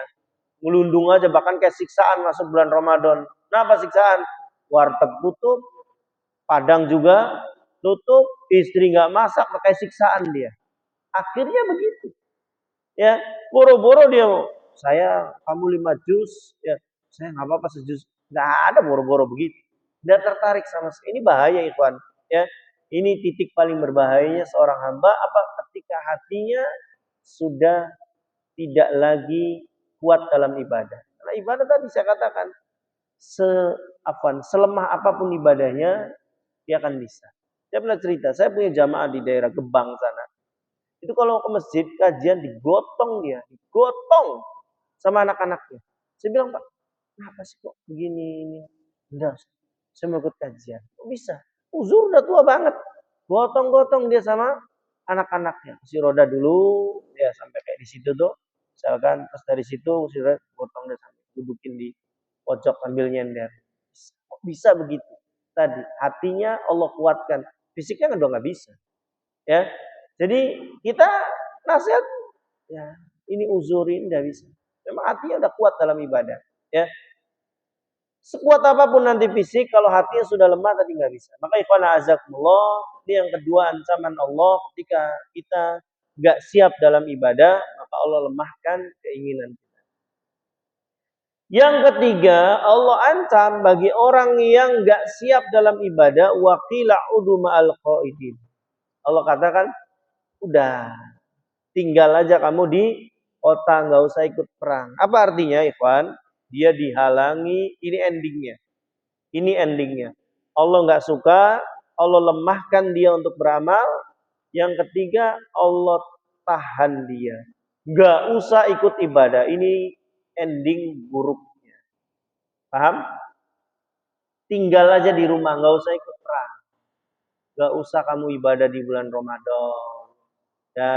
Ngelundung aja, bahkan kayak siksaan masuk bulan Ramadan. Kenapa siksaan? Warteg tutup, padang juga tutup, istri nggak masak, pakai siksaan dia. Akhirnya begitu. Ya, boro-boro dia, kamu 5 jus, ya, saya nggak apa-apa sejus. Nggak ada boro-boro begitu. Tidak tertarik sama sekali. Ini bahaya, ikhwan. Ya, ini titik paling berbahayanya seorang hamba ketika hatinya sudah tidak lagi kuat dalam ibadah. Karena ibadah tadi saya katakan selemah apapun ibadahnya dia akan bisa. Saya pernah cerita, saya punya jamaah di daerah Gebang sana. Itu kalau ke masjid kajian digotong dia, digotong sama anak-anaknya. Saya bilang, Pak, kenapa sih kok begini ini? Enggak, saya mau ikut kajian. Kok bisa? Uzur udah tua banget. Gotong-gotong dia sama anak-anaknya. Kasih roda dulu, ya sampai kayak di situ tuh. Misalkan terus dari situ si roda gotong dia sampai dudukin di pojok sambil nyender. Kok bisa begitu? Tadi hatinya Allah kuatkan, fisiknya kan udah nggak bisa. Ya, jadi kita nasihat ya ini uzurin nggak bisa. Memang hatinya udah kuat dalam ibadah. Ya, sekuat apapun nanti fisik, kalau hatinya sudah lemah tadi nggak bisa. Maka ikhwan azakumullah, ini yang kedua ancaman Allah ketika kita nggak siap dalam ibadah, maka Allah lemahkan keinginan kita. Yang ketiga, Allah ancam bagi orang yang nggak siap dalam ibadah, waqila udu ma'al qaidin. Allah katakan, udah tinggal aja kamu di kota, nggak usah ikut perang. Apa artinya, ikhwan? Dia dihalangi, ini endingnya. Ini endingnya. Allah nggak suka, Allah lemahkan dia untuk beramal. Yang ketiga, Allah tahan dia. Nggak usah ikut ibadah. Ini ending buruknya. Paham? Tinggal aja di rumah, nggak usah ikut perang. Nggak usah kamu ibadah di bulan Ramadan. Ya,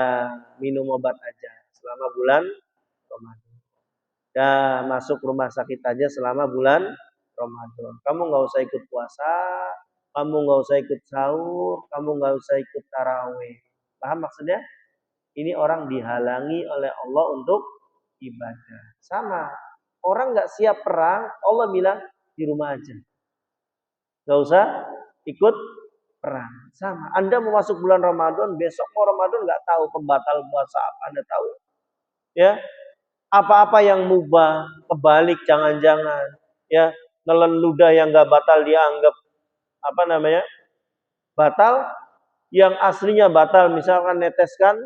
minum obat aja selama bulan Ramadan. Ya, masuk rumah sakit aja selama bulan Ramadan. Kamu nggak usah ikut puasa, kamu nggak usah ikut sahur, kamu nggak usah ikut tarawih. Paham maksudnya? Ini orang dihalangi oleh Allah untuk ibadah. Sama, orang nggak siap perang, Allah bilang di rumah aja. Nggak usah ikut perang. Sama, Anda mau masuk bulan Ramadan, besok mau Ramadan nggak tahu pembatal puasa apa Anda tahu. Ya, apa-apa yang mubah, kebalik jangan-jangan. Ya, nelen ludah yang nggak batal dianggap apa namanya batal, yang aslinya batal, misalkan neteskan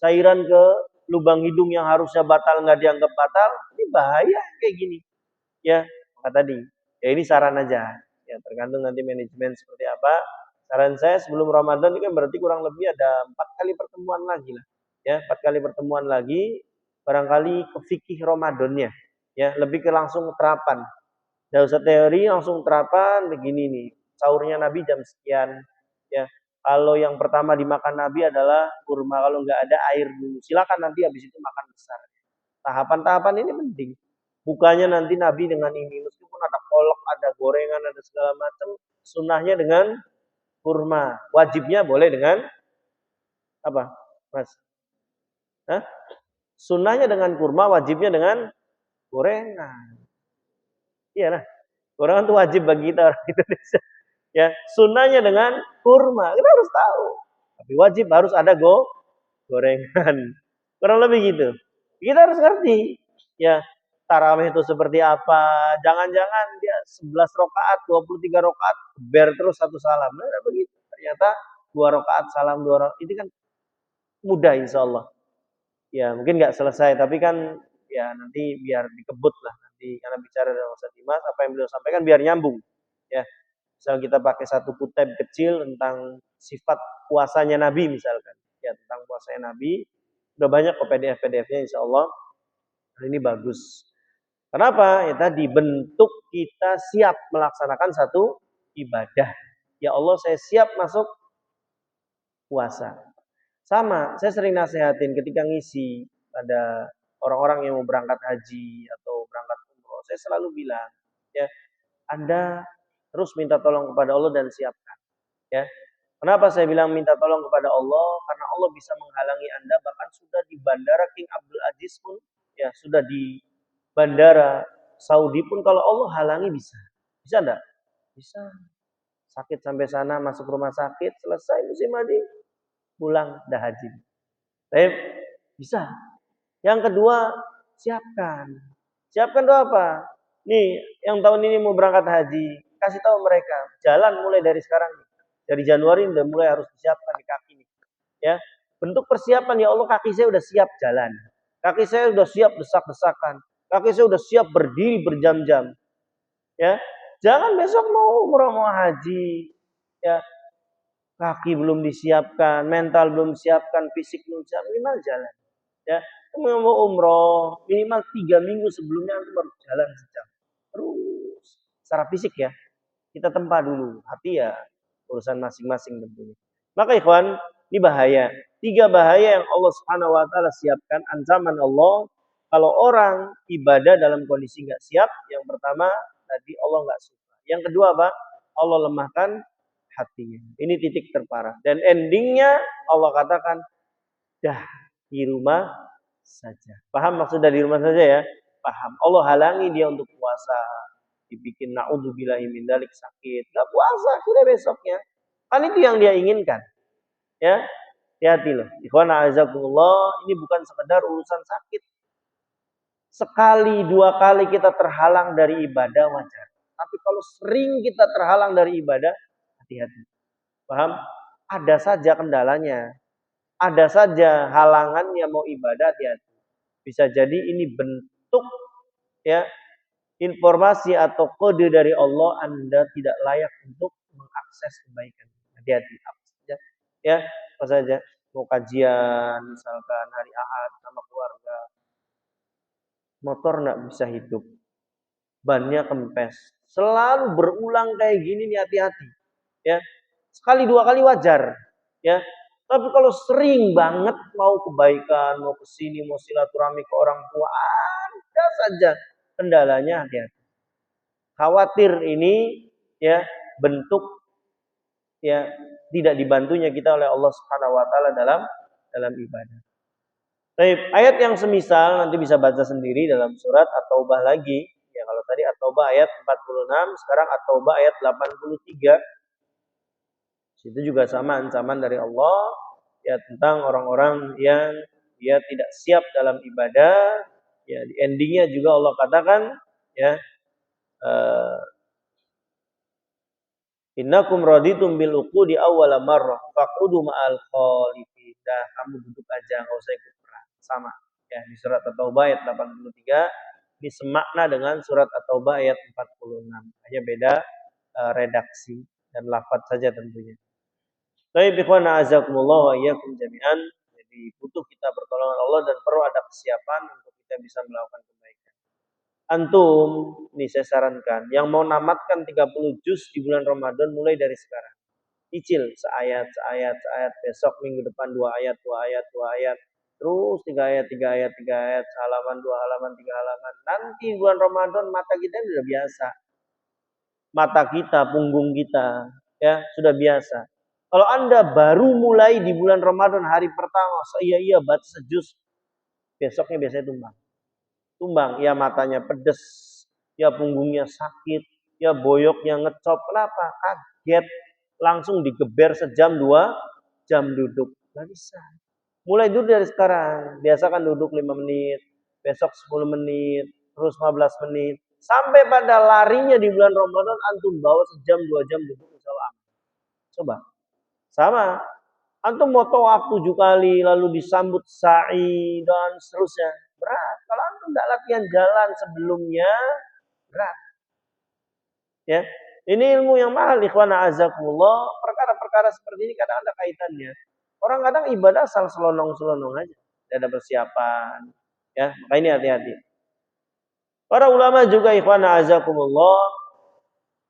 cairan ke lubang hidung yang harusnya batal nggak dianggap batal, ini bahaya kayak gini. Ya, maka tadi, ya ini saran aja. Ya, tergantung nanti manajemen seperti apa. Saran saya sebelum Ramadan ini kan berarti kurang lebih ada 4 kali pertemuan lagi lah. Ya, 4 kali pertemuan lagi, barangkali ke fikih Ramadannya. Ya, lebih ke langsung terapan. Nggak usah teori, langsung terapan begini nih. Sahurnya Nabi jam sekian. Ya, kalau yang pertama dimakan Nabi adalah kurma, kalau nggak ada air dulu. Silakan nanti habis itu makan besar. Tahapan-tahapan ini penting. Bukannya nanti Nabi dengan ini, meskipun ada kolak, ada gorengan, ada segala macam, sunnahnya dengan kurma. Wajibnya boleh dengan apa, Mas? Hah? Sunnahnya dengan kurma, wajibnya dengan gorengan. Iya nah, gorengan itu wajib bagi kita orang Indonesia. Ya, sunnahnya dengan kurma. Kita harus tahu. Tapi wajib harus ada gorengan. Kurang lebih gitu. Kita harus ngerti. Ya, tarawih itu seperti apa. Jangan-jangan dia 11 rakaat, 23 rakaat, ber terus satu salam. Nah, begitu. Ternyata 2 rakaat salam, 2 rakaat. Itu kan mudah insya Allah. Ya, mungkin nggak selesai. Tapi kan ya nanti biar dikebut lah. Nanti karena bicara dengan Ustaz Dimas, apa yang beliau sampaikan biar nyambung. Ya, misal kita pakai satu kutip kecil tentang sifat puasanya Nabi misalkan. Ya, tentang puasanya Nabi. Udah banyak kok PDF-PDF-nya insya Allah. Nah, ini bagus. Kenapa? Ya tadi bentuk kita siap melaksanakan satu ibadah. Ya Allah, saya siap masuk puasa. Sama, saya sering nasihatin ketika ngisi pada orang-orang yang mau berangkat haji atau berangkat umroh. Saya selalu bilang, ya, Anda terus minta tolong kepada Allah dan siapkan. Ya, kenapa saya bilang minta tolong kepada Allah? Karena Allah bisa menghalangi Anda, bahkan sudah di bandara King Abdul Aziz pun, ya sudah di bandara Saudi pun kalau Allah halangi bisa. Bisa enggak? Bisa. Sakit sampai sana, masuk rumah sakit, selesai musim haji, pulang dah haji. Baik, bisa. Yang kedua, siapkan. Siapkan itu apa? Nih, yang tahun ini mau berangkat haji, kasih tahu mereka, jalan mulai dari sekarang. Dari Januari udah mulai harus disiapkan di kaki nih. Ya, bentuk persiapan ya Allah, kaki saya udah siap jalan. Kaki saya udah siap desak-desakan. Kaki saya udah siap berdiri berjam-jam. Ya, jangan besok mau umrah mau haji. Ya, kaki belum disiapkan, mental belum disiapkan, fisik belum siap, gimana jalan? Ya, kamu mau umroh minimal 3 minggu sebelumnya antum harus jalan sejam. Terus secara fisik ya, kita tempa dulu. Hati ya urusan masing-masing tentunya. Maka ikhwan, ini bahaya. 3 bahaya yang Allah Subhanahu wa taala siapkan, ancaman Allah kalau orang ibadah dalam kondisi nggak siap. Yang pertama tadi Allah nggak suka. Yang kedua apa? Allah lemahkan hatinya. Ini titik terparah. Dan endingnya Allah katakan, dah di rumah saja. Paham maksudnya di rumah saja ya? Paham. Allah halangi dia untuk puasa. Dibikin na'udzubillahi min dzalik sakit. Enggak puasa akhirnya besoknya. Kan itu yang dia inginkan. Ya. Hati-hati loh. Ikhwan a'azakumullah, ini bukan sekedar urusan sakit. Sekali, 2 kali kita terhalang dari ibadah wajar. Tapi kalau sering kita terhalang dari ibadah, hati-hati. Paham? Ada saja kendalanya. Ada saja halangannya mau ibadah, hati-hati. Bisa jadi ini bentuk ya informasi atau kode dari Allah Anda tidak layak untuk mengakses kebaikan. Hati-hati. Ya, ya, apa saja. Mau kajian, misalkan hari Ahad sama keluarga. Motor nggak bisa hidup. Bannya kempes. Selalu berulang kayak gini nih, hati-hati. Ya. Sekali 2 kali wajar. Ya. Tapi kalau sering banget mau kebaikan, mau kesini, mau silaturahmi ke orang tua, ada saja kendalanya, hati-hati. Khawatir ini ya bentuk ya tidak dibantunya kita oleh Allah Subhanahu wa taala dalam ibadah. Baik, ayat yang semisal nanti bisa baca sendiri dalam surat At-Taubah lagi. Ya kalau tadi At-Taubah ayat 46, sekarang At-Taubah ayat 83. Itu juga sama ancaman dari Allah ya tentang orang-orang yang dia tidak siap dalam ibadah. Ya di endingnya juga Allah katakan ya innakum raditum bil uqudi awwala marrah faqudu ma'al khalifin. Dah kamu duduk aja enggak usah ikut perang. Sama ya di surat At-Taubah ayat 83 ini semakna dengan surat At-Taubah ayat 46. Hanya beda redaksi dan lafaz saja tentunya. Baik ikhwan a'azakumullah wa iyyakum jami'an. Jadi butuh kita pertolongan Allah dan perlu ada kesiapan untuk kita bisa melakukan kebaikan. Antum, nih saya sarankan, yang mau namatkan 30 juz di bulan Ramadan mulai dari sekarang. Cicil seayat, seayat, seayat. Besok minggu depan 2 ayat, 2 ayat, 2 ayat. Terus 3 ayat, 3 ayat, 3 ayat. Halaman, 2 halaman, 3 halaman. Nanti bulan Ramadan mata kita sudah biasa. Mata kita, punggung kita, ya sudah biasa. Kalau Anda baru mulai di bulan Ramadan hari pertama, iya baca sejuz, besoknya biasanya tumbang. Tumbang, ya matanya pedes, ya punggungnya sakit, ya boyoknya ngecop. Kenapa? Kaget. Langsung digeber sejam 2 jam duduk. Nggak bisa. Mulai dulu dari sekarang. Biasakan duduk 5 menit, besok 10 menit, terus 15 menit. Sampai pada larinya di bulan Ramadan, antum bawa sejam 2 jam duduk. Insya Allah. Coba. Sama. Antum mau tawaf 7 kali, lalu disambut sa'i dan seterusnya. Berat. Kalau antum tidak latihan jalan sebelumnya, berat. Ya, ini ilmu yang mahal, ikhwan a'azakumullah. Perkara-perkara seperti ini kadang ada kaitannya. Orang kadang ibadah asal selonong-selonong aja. Tidak ada persiapan. Ya, maka ini hati-hati. Para ulama juga ikhwan a'azakumullah.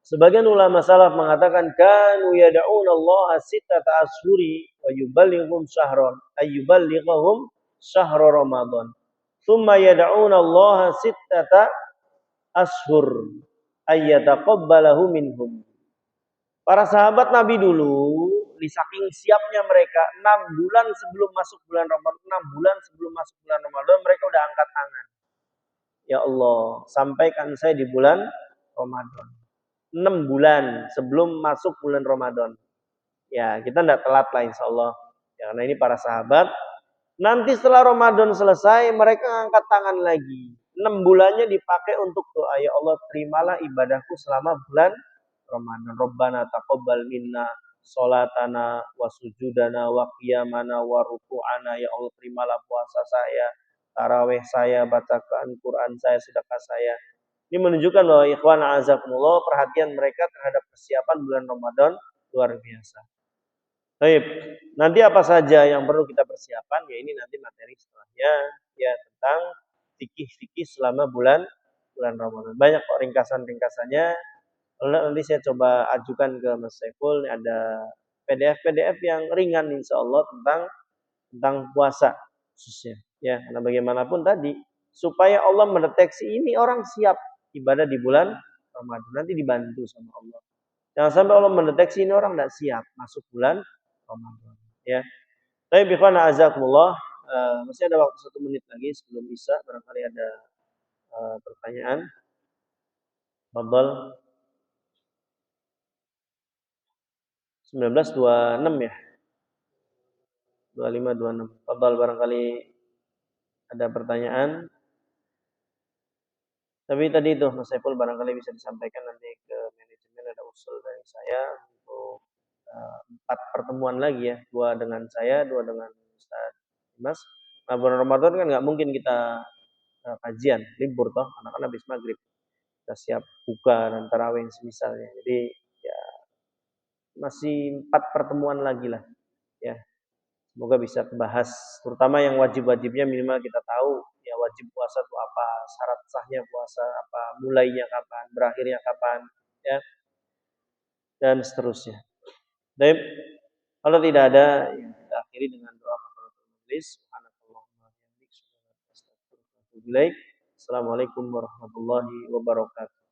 Sebagian ulama salaf mengatakan kanu yad'un Allah sittata ashuri wa yuballighum syahran ayyuballighum syahra Ramadan. Tsumma yad'un Allah sittata ashur ayyataqabbalahu minhum. Para sahabat Nabi dulu, di saking siapnya mereka 6 bulan sebelum masuk bulan Ramadan, 6 bulan sebelum masuk bulan Ramadan mereka udah angkat tangan. Ya Allah, sampaikan saya di bulan Ramadan. 6 bulan sebelum masuk bulan Ramadan. Ya, kita tidak telat lah insya Allah. Ya, karena ini para sahabat. Nanti setelah Ramadan selesai, mereka angkat tangan lagi. 6 bulannya dipakai untuk doa. Ya Allah, terimalah ibadahku selama bulan Ramadan. Rabbana taqabbal minna sholatana wa sujudana wa qiyamana wa ruku'ana. Ya Allah, terimalah puasa saya, tarawih saya, bacaan Quran saya, sedekah saya. Ini menunjukkan bahwa ikhwan a'azakumullah perhatian mereka terhadap persiapan bulan Ramadan luar biasa. Baik. Nanti apa saja yang perlu kita persiapan, ya ini nanti materi setelahnya, ya tentang fikih-fikih selama bulan Ramadan. Banyak kok ringkasan-ringkasannya. Nanti saya coba ajukan ke Mas Saiful, ada PDF-PDF yang ringan insya Allah tentang puasa khususnya. Ya, karena bagaimanapun tadi supaya Allah mendeteksi ini orang siap ibadah di bulan Ramadan, nanti dibantu sama Allah. Jangan sampai Allah mendeteksi ini orang tidak siap masuk bulan Ramadan. Ya. Tapi ikhwan azakumullah, masih ada waktu 1 menit lagi sebelum Isya, barangkali ada pertanyaan. Fadhal. 1926 ya. 2526. Fadhal, barangkali ada pertanyaan. Tapi tadi itu Mas Saiful barangkali bisa disampaikan nanti ke manajemen, ada usul dari saya untuk 4 pertemuan lagi ya, 2 dengan saya, 2 dengan Ustaz Mas. Nah, bulan Ramadan kan nggak mungkin kita kajian, libur toh, anak-anak habis maghrib. Kita siap buka dan tarawih semisalnya. Jadi ya masih 4 pertemuan lagi lah ya. Semoga bisa bahas terutama yang wajib-wajibnya minimal kita tahu ya, wajib puasa itu apa, syarat sahnya puasa apa, mulainya kapan, berakhirnya kapan ya, dan seterusnya. Baik, kalau tidak ada ya kita akhiri dengan doa kafaratul majelis. Subhanakallahumma wa bihamdika, asyhadu an la ilaha illa anta, astaghfiruka wa atubu ilaik. Assalamualaikum warahmatullahi wabarakatuh.